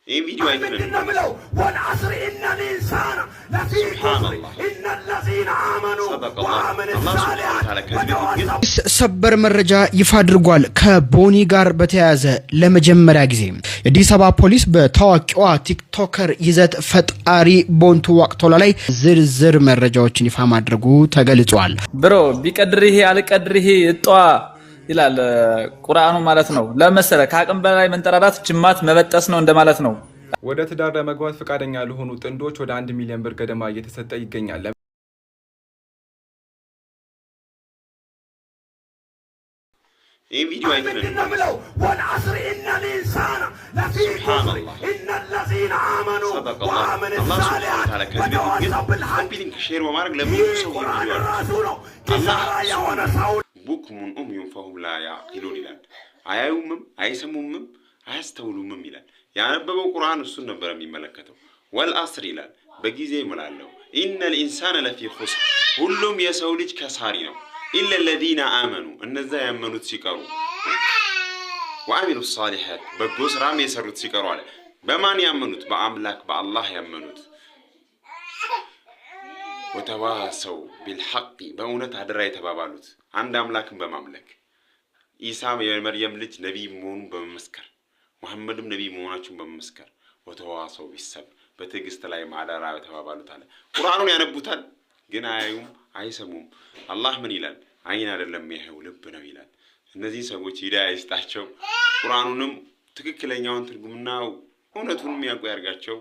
ايه فيديو ايتنا والعصر ان الانسان لفي خسر ان الذين امنوا وعملوا الصالحات ሰበር መረጃ ይፋ አድርጓል። ከቦኒ ጋር በተያያዘ ለመጀመሪያ ጊዜ የአዲስ አበባ ፖሊስ በታዋቂዋ ቲክቶከር ይዘት ፈጣሪ ቦንቱ ዋቅቶላ ላይ ዝርዝር መረጃዎችን ይፋ ማድረጉ ተገልጿል። ብሮ ቢቀድርህ አልቀድርህ እጧ ይላል ቁርአኑ ማለት ነው። ለመሰለ ከአቅም በላይ መንጠራራት ጅማት መበጠስ ነው እንደማለት ነው። ወደ ትዳር ለመግባት ፈቃደኛ ለሆኑ ጥንዶች ወደ 1 ሚሊዮን ብር ገደማ እየተሰጠ ይገኛል። ايه فيديو ايتنا والعصر ان الانسان لفي خسر ان الذين امنوا وعملوا الصالحات وتواصوا بالحق شير ومارك لم يسوي الله بكم أمي فهم لا يعقلون ይላል አያዩምም አይሰሙምም አያስተውሉምም ይላል ያነበበው ቁርአን እሱን ነበር የሚመለከተው ወልአስር ይላል በጊዜ ይምላለው ኢነል ኢንሳነ ለፊ ኹስር ሁሉም የሰው ልጅ ከሳሪ ነው ኢለ الذين آمنوا እነዛ ያመኑት ሲቀሩ وعملوا الصالحات በጎ ስራም የሰሩት ሲቀሩ አለ በማን ያመኑት በአምላክ በአላህ ያመኑት ወተዋሰው بالحق በእውነት አደራ የተባባሉት አንድ አምላክን በማምለክ ኢሳ የመርየም ልጅ ነብይ መሆኑን በመመስከር መሐመድም ነብይ መሆናቸውን በመመስከር ወተዋሰው ቢሰብ በትዕግስት ላይ ማዳራ የተባባሉት አለ ቁርአኑን ያነቡታል ግን አያዩም አይሰሙም አላህ ምን ይላል አይን አይደለም ይሄው ልብ ነው ይላል እነዚህ ሰዎች ሂዳያ ይስጣቸው ቁርአኑንም ትክክለኛውን ትርጉምና እውነቱንም ያውቁ ያርጋቸው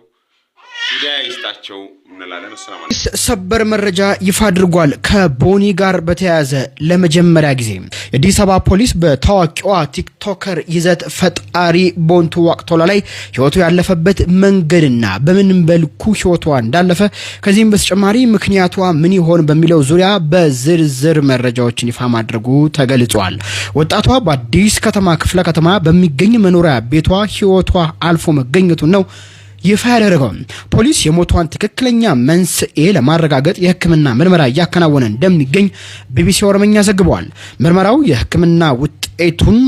ሂዳያ ይስጣቸው እንላለን። ሰላም አለይኩም። ሰበር መረጃ ይፋ አድርጓል። ከቦኒ ጋር በተያያዘ ለመጀመሪያ ጊዜ የአዲስ አበባ ፖሊስ በታዋቂዋ ቲክቶከር ይዘት ፈጣሪ ቦንቱ ዋቅቶላ ላይ ህይወቱ ያለፈበት መንገድና በምን መልኩ ህይወቷ እንዳለፈ ከዚህም በተጨማሪ ምክንያቷ ምን ይሆን በሚለው ዙሪያ በዝርዝር መረጃዎችን ይፋ ማድረጉ ተገልጿል። ወጣቷ በአዲስ ከተማ ክፍለ ከተማ በሚገኝ መኖሪያ ቤቷ ህይወቷ አልፎ መገኘቱ ነው ይፋ ያደረገው። ፖሊስ የሞቷን ትክክለኛ መንስኤ ለማረጋገጥ የህክምና ምርመራ እያከናወነ እንደሚገኝ ቢቢሲ ኦሮምኛ ዘግቧል። ምርመራው የህክምና ውጤቱን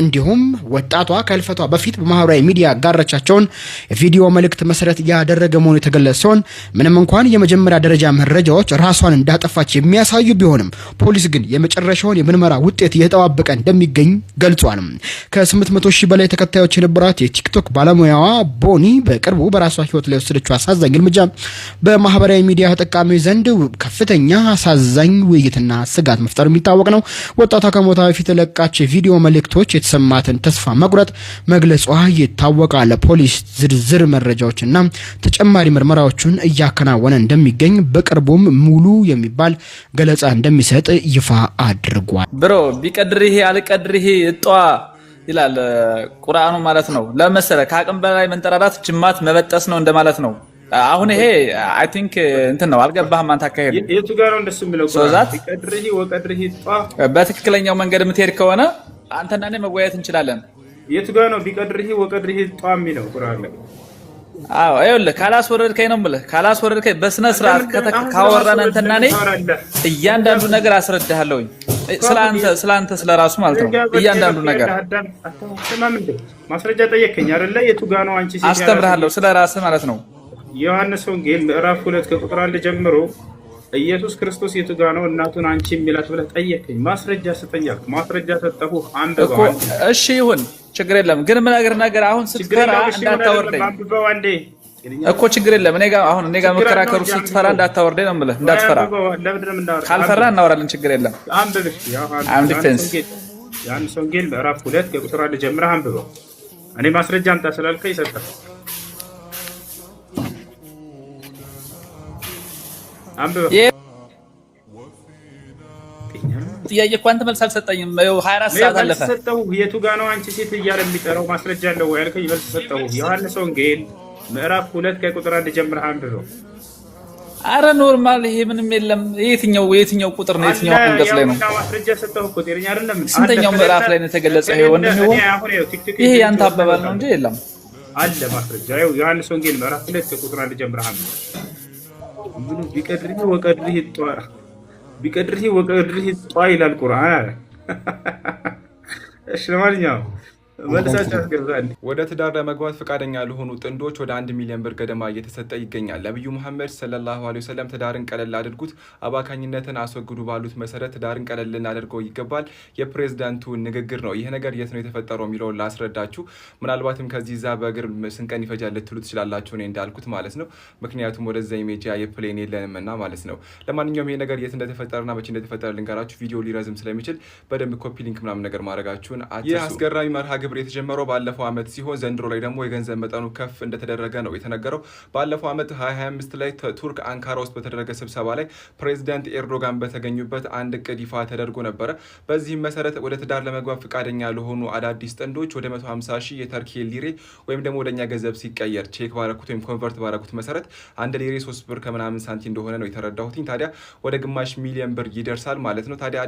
እንዲሁም ወጣቷ ከልፈቷ በፊት በማህበራዊ ሚዲያ ጋራቻቸውን የቪዲዮ መልእክት መሰረት ያደረገ መሆኑ የተገለጸ ሲሆን ምንም እንኳን የመጀመሪያ ደረጃ መረጃዎች ራሷን እንዳጠፋች የሚያሳዩ ቢሆንም ፖሊስ ግን የመጨረሻውን የምርመራ ውጤት እየተጠባበቀ እንደሚገኝ ገልጿል። ከ800 ሺህ በላይ ተከታዮች የነበራት የቲክቶክ ባለሙያዋ ቦኒ በቅርቡ በራሷ ህይወት ላይ ወሰደችው አሳዛኝ እርምጃ በማህበራዊ ሚዲያ ተጠቃሚዎች ዘንድ ከፍተኛ አሳዛኝ ውይይትና ስጋት መፍጠሩ የሚታወቅ ነው። ወጣቷ ከሞቷ በፊት ለቃች ቪዲዮ መልእክቶች የተሰማትን ተስፋ መቁረጥ መግለጿ ይታወቃል። ፖሊስ ዝርዝር መረጃዎችና ተጨማሪ ምርመራዎችን እያከናወነ እንደሚገኝ በቅርቡም ሙሉ የሚባል ገለጻ እንደሚሰጥ ይፋ አድርጓል። ብሮ ቢቀድርህ አልቀድርህ እጧ ይላል ቁርአኑ ማለት ነው። ለመሰለ ከአቅም በላይ መንጠራራት ጅማት መበጠስ ነው እንደማለት ነው። አሁን ይሄ አይ ቲንክ እንትን ነው አልገባህም አንተ አካሄድ የቱ ጋር ነው እንደሱ የሚለው ቁርአን ቢቀድርህ ወቀድርህ ጧ በትክክለኛው መንገድ የምትሄድ ከሆነ አንተና እኔ መወያየት እንችላለን። የቱ ጋር ነው ቢቀድርህ ወቀድርህ ጧ የሚለው ቁርአን ላይ? አዎ አይወልህ ካላስወረድከኝ ነው የምልህ ካላስወረድከኝ በስነ ስርዓት ካወራን አንተና እኔ እያንዳንዱ ነገር አስረዳሃለሁኝ ስላንተ ስለራሱ ማለት ነው እያንዳንዱ ነገር ማስረጃ ጠየቀኝ አይደለ የቱ ጋር ነው አንቺ ሲያስተምራለሁ አስተምራለሁ ስለራስ ማለት ነው ዮሐንስ ወንጌል ምዕራፍ 2 ከቁጥር 1 ጀምሮ ኢየሱስ ክርስቶስ የቱ ጋር ነው እናቱን አንቺ የሚላት ብለህ ጠየቀኝ ማስረጃ ስጠኛል ማስረጃ ሰጠሁ አንበባው እሺ ይሁን ችግር የለም ግን ምን ነገር አሁን ስትፈራ እንዳታወርደኝ እኮ ችግር የለም እኔ ጋር መከራከሩ ስትፈራ እንዳታወርደኝ ነው የምልህ እንዳትፈራ ካልፈራ እናወራለን ችግር የለም አም ዲፌንስ ዮሐንስ ወንጌል ምዕራፍ 2 ከቁጥር 1 ጀምረህ አንብበው እኔ ማስረጃ አምጣ ስላልከኝ ሰጠህ አንብበው ጥያቄ እኮ አንተ መልስ አልሰጠኝም 24 ሰዓት አለፈ ሰጠሁ የቱ ጋር ነው አንቺ ሴት እያለ የሚጠራው ማስረጃ አለው ወይ አልከኝ መልስ ሰጠሁ ዮሐንስ ወንጌል ምዕራፍ 2 ከቁጥር 1 ጀምረህ አንብበው አረ ኖርማል ይሄ ምንም የለም የትኛው ቁጥር ነው የትኛው አንቀጽ ላይ ነው ማስረጃ ሰጠሁ እኮ ጤነኛ አይደለም ስንተኛው ምዕራፍ ላይ ነው የተገለጸው ይሄ ወንድም ይሄ ያንተ አባባል ነው እንጂ የለም አለ ማስረጃ ዮሐንስ ወንጌል ምዕራፍ 2 ከቁጥር 1 ጀምረህ አንብበው ምኑ ቢቀድርህ ወቀድርህ ጧ ይላል ቁርአን አለ እሺ ለማንኛውም መልሳቸው ያስገዛል። ወደ ትዳር ለመግባት ፈቃደኛ ለሆኑ ጥንዶች ወደ 1 ሚሊዮን ብር ገደማ እየተሰጠ ይገኛል። ነብዩ መሐመድ ሰለላሁ ዐለይሂ ወሰለም ትዳርን ቀለል አድርጉት፣ አባካኝነትን አስወግዱ ባሉት መሰረት ትዳርን ቀለል ልናደርገው ይገባል የፕሬዝዳንቱ ንግግር ነው። ይህ ነገር የት ነው የተፈጠረው የሚለውን ላስረዳችሁ። ምናልባትም ከዚህ ዛ በእግር ስንቀን ይፈጃል ልትሉ ትችላላችሁ፣ እኔ እንዳልኩት ማለት ነው። ምክንያቱም ወደዛ ኢሜጅ የፕሌን የለንምና ማለት ነው። ለማንኛውም ይሄ ነገር የት እንደተፈጠረና መቼ እንደተፈጠረ ልንገራችሁ። ቪዲዮ ሊረዝም ስለሚችል በደንብ ኮፒ ሊንክ ምናምን ነገር ማድረጋችሁን አትርሱ። ይህ አስገራሚ መርሃ ግብር የተጀመረው ባለፈው ዓመት ሲሆን ዘንድሮ ላይ ደግሞ የገንዘብ መጠኑ ከፍ እንደተደረገ ነው የተነገረው። ባለፈው ዓመት 2025 ላይ ቱርክ አንካራ ውስጥ በተደረገ ስብሰባ ላይ ፕሬዚዳንት ኤርዶጋን በተገኙበት አንድ እቅድ ይፋ ተደርጎ ነበረ። በዚህም መሰረት ወደ ትዳር ለመግባት ፈቃደኛ ለሆኑ አዳዲስ ጥንዶች ወደ 150 ሺህ የተርኪ ሊሬ ወይም ደግሞ ወደኛ ገንዘብ ሲቀየር ቼክ ባረኩት ወይም ኮንቨርት ባረኩት መሰረት አንድ ሊሬ 3 ብር ከምናምን ሳንቲም እንደሆነ ነው የተረዳሁት። ታዲያ ወደ ግማሽ ሚሊዮን ብር ይደርሳል ማለት ነው። ታዲያ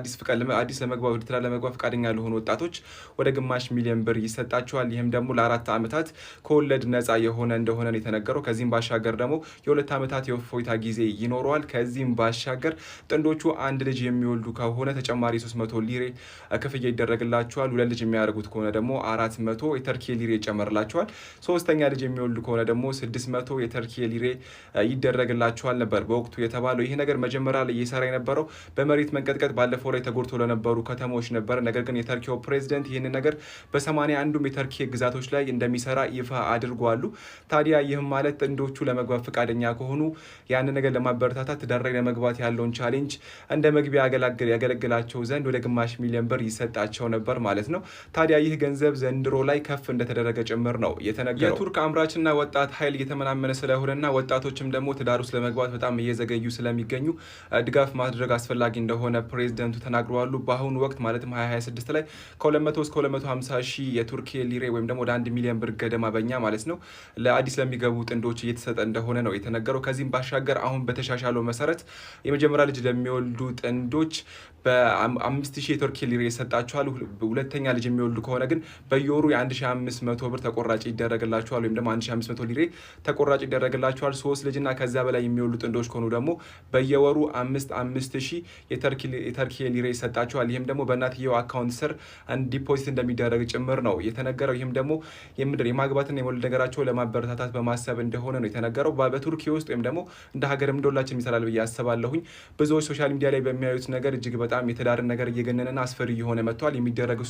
አዲስ ለመግባት ወደ ትዳር ለመግባት ፈቃደኛ ለሆኑ ወጣቶች ወደ ግማሽ ሚሊዮን ብር ይሰጣቸዋል። ይህም ደግሞ ለ4 ዓመታት ከወለድ ነፃ የሆነ እንደሆነ ነው የተነገረው። ከዚህም ባሻገር ደግሞ የ2 ዓመታት የእፎይታ ጊዜ ይኖረዋል። ከዚህም ባሻገር ጥንዶቹ አንድ ልጅ የሚወልዱ ከሆነ ተጨማሪ 300 ሊሬ ክፍያ ይደረግላቸዋል። 2 ልጅ የሚያደርጉት ከሆነ ደግሞ 400 የተርኪ ሊሬ ይጨመርላቸዋል። 3ኛ ልጅ የሚወልዱ ከሆነ ደግሞ 600 የተርኪ ሊሬ ይደረግላቸዋል ነበር በወቅቱ የተባለው። ይህ ነገር መጀመሪያ ላይ እየሰራ የነበረው በመሬት መንቀጥቀጥ ባለፈው ላይ ተጎድቶ ለነበሩ ከተሞች ነበር። ነገር ግን የተርኪው ፕሬዚደንት ይህንን ነገር በ81ዱም የተርኪ ግዛቶች ላይ እንደሚሰራ ይፋ አድርጓሉ። ታዲያ ይህም ማለት ጥንዶቹ ለመግባት ፈቃደኛ ከሆኑ ያንን ነገር ለማበረታታት ትዳር ላይ ለመግባት ያለውን ቻሌንጅ እንደ መግቢያ ያገለግላቸው ዘንድ ወደ ግማሽ ሚሊዮን ብር ይሰጣቸው ነበር ማለት ነው። ታዲያ ይህ ገንዘብ ዘንድሮ ላይ ከፍ እንደተደረገ ጭምር ነው የተነገረው። የቱርክ አምራችና ወጣት ኃይል እየተመናመነ ስለሆነና ወጣቶችም ደግሞ ትዳር ውስጥ ለመግባት በጣም እየዘገዩ ስለሚገኙ ድጋፍ ማድረግ አስፈላጊ እንደሆነ ፕሬዚደንቱ ተናግረዋሉ። በአሁኑ ወቅት ማለትም 2026 ላይ ከ200 እስከ 250 ሺህ የቱርክ ሊሬ ወይም ደግሞ ወደ 1 ሚሊዮን ብር ገደማ በኛ ማለት ነው ለአዲስ ለሚገቡ ጥንዶች እየተሰጠ እንደሆነ ነው የተነገረው። ከዚህም ባሻገር አሁን በተሻሻለው መሰረት የመጀመሪያ ልጅ ለሚወልዱ ጥንዶች በ5000 የቱርክ ሊሬ ይሰጣቸዋል። 2ኛ ልጅ የሚወልዱ ከሆነ ግን በየወሩ የ1500 ብር ተቆራጭ ይደረግላቸዋል ወይም ደግሞ 1500 ሊሬ ተቆራጭ ይደረግላቸዋል። 3 ልጅና ከዛ በላይ የሚወልዱ ጥንዶች ከሆኑ ደግሞ በየወሩ 5000 የቱርክ ሊሬ ይሰጣቸዋል። ይህም ደግሞ በእናትየው አካውንት ስር ዲፖዚት እንደሚደረግ ጭምር ነው የተነገረው። ይህም ደግሞ የማግባትና የመውለድ ነገራቸው ለማበረታታት በማሰብ እንደሆነ ነው የተነገረው። በቱርኪ ውስጥ ወይም ደግሞ እንደ ሀገርም እንደሁላችን ይሰራል ብዬ አስባለሁኝ። ብዙዎች ሶሻል ሚዲያ ላይ በሚያዩት ነገር እጅግ በጣም የትዳርን ነገር እየገነነና አስፈሪ እየሆነ መጥቷል። የሚደረጉ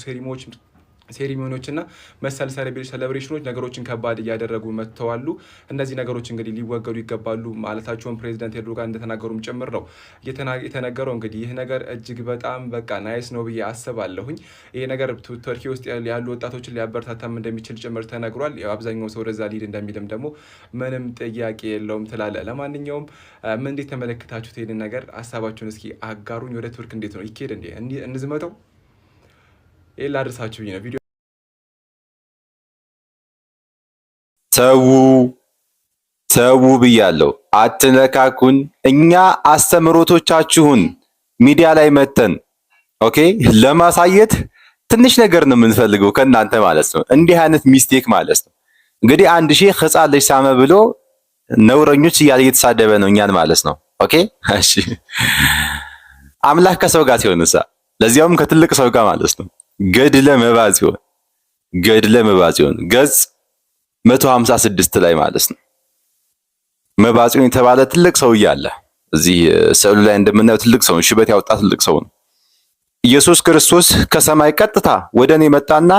ሴሪሞኒዎችና መሰል ሴሌብሬሽኖች ነገሮችን ከባድ እያደረጉ መጥተዋሉ። እነዚህ ነገሮች እንግዲህ ሊወገዱ ይገባሉ ማለታቸውን ፕሬዚዳንት ኤርዶጋን እንደተናገሩም ጭምር ነው የተነገረው። እንግዲህ ይህ ነገር እጅግ በጣም በቃ ናይስ ነው ብዬ አስባለሁኝ። ይሄ ነገር ቱርኪ ውስጥ ያሉ ወጣቶችን ሊያበረታታም እንደሚችል ጭምር ተነግሯል። አብዛኛው ሰው ወደዛ ሊድ እንደሚልም ደግሞ ምንም ጥያቄ የለውም ትላለ። ለማንኛውም ምን እንዴት ተመለከታችሁት? ይሄንን ነገር ሀሳባችሁን እስኪ አጋሩኝ። ወደ ቱርክ እንዴት ነው ይኬድ እንዴ? እንዝመተው? ይሄ ላድርሳችሁ ነው ቪዲዮ ተዉ ብያለሁ። አትነካኩን። እኛ አስተምሮቶቻችሁን ሚዲያ ላይ መተን ለማሳየት ትንሽ ነገር ነው የምንፈልገው ከእናንተ ማለት ነው። እንዲህ አይነት ሚስቴክ ማለት ነው። እንግዲህ አንድ ሼህ ሕፃን ልጅ ሳመ ብሎ ነውረኞች እያለ እየተሳደበ ነው እኛን ማለት ነው። እሺ አምላክ ከሰው ጋር ሲሆንሳ ለዚያውም ከትልቅ ሰው ጋር ማለት ነው። ገድለ መባጽዮን ገጽ 156 ላይ ማለት ነው። መባጽዮን የተባለ ትልቅ ሰው እያለ እዚህ ስዕሉ ላይ እንደምናየው ትልቅ ሰው ሽበት ያወጣ ትልቅ ሰው ነው። ኢየሱስ ክርስቶስ ከሰማይ ቀጥታ ወደኔ መጣና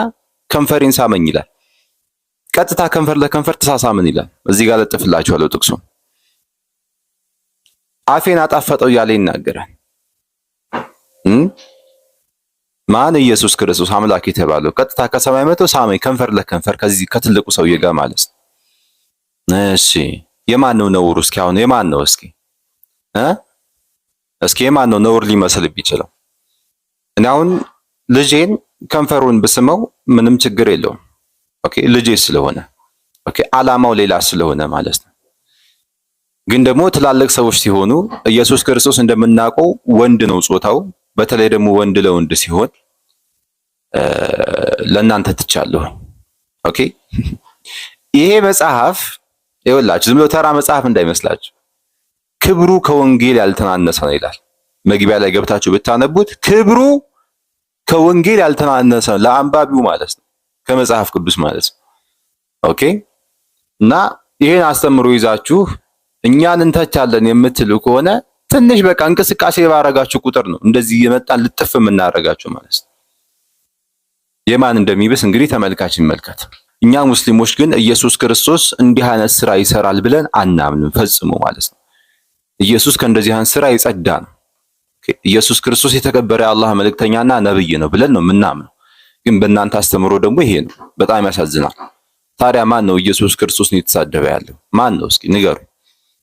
ከንፈሬን ሳመኝ ይላል። ቀጥታ ከንፈር ለከንፈር ተሳሳምን ይላል። እዚህ ጋር ለጥፍላችኋለሁ ጥቅሱ። አፌን አጣፈጠው እያለ ይናገራል። ማን? ኢየሱስ ክርስቶስ አምላክ የተባለው ቀጥታ ከሰማይ መጥቶ ሳመኝ ከንፈር ለከንፈር ከዚህ ከትልቁ ሰውዬ ጋር ማለት ነው። እሺ የማን ነው ነውሩ? እስኪ አሁን የማን ነው? እስኪ የማን ነው ነውር ሊመስል ቢችለው? እኔ አሁን ልጄን ከንፈሩን ብስመው ምንም ችግር የለውም። ልጄ ስለሆነ ዓላማው ሌላ ስለሆነ ማለት ነው። ግን ደግሞ ትላልቅ ሰዎች ሲሆኑ ኢየሱስ ክርስቶስ እንደምናውቀው ወንድ ነው ጾታው። በተለይ ደግሞ ወንድ ለወንድ ሲሆን ለእናንተ ትቻለሁ። ይሄ መጽሐፍ ይኸውላችሁ ዝም ብሎ ተራ መጽሐፍ እንዳይመስላችሁ፣ ክብሩ ከወንጌል ያልተናነሰ ነው ይላል። መግቢያ ላይ ገብታችሁ ብታነቡት ክብሩ ከወንጌል ያልተናነሰ ለአንባቢው ማለት ነው። ከመጽሐፍ ቅዱስ ማለት ነው። ኦኬ እና ይሄን አስተምሮ ይዛችሁ እኛን እንተቻለን የምትሉ ከሆነ ትንሽ በቃ እንቅስቃሴ ባረጋችሁ ቁጥር ነው እንደዚህ የመጣን ልጥፍ የምናረጋችሁ ማለት ነው። የማን እንደሚብስ እንግዲህ ተመልካች ይመልከት። እኛ ሙስሊሞች ግን ኢየሱስ ክርስቶስ እንዲህ አይነት ስራ ይሰራል ብለን አናምንም ፈጽሞ ማለት ነው። ኢየሱስ ከእንደዚህ አይነት ስራ የጸዳ ነው። ኢየሱስ ክርስቶስ የተከበረ የአላህ መልእክተኛና ነብይ ነው ብለን ነው የምናምነው። ግን በእናንተ አስተምሮ ደግሞ ይሄ ነው። በጣም ያሳዝናል። ታዲያ ማን ነው ኢየሱስ ክርስቶስን የተሳደበ ያለው? ማን ነው? እስኪ ንገሩ።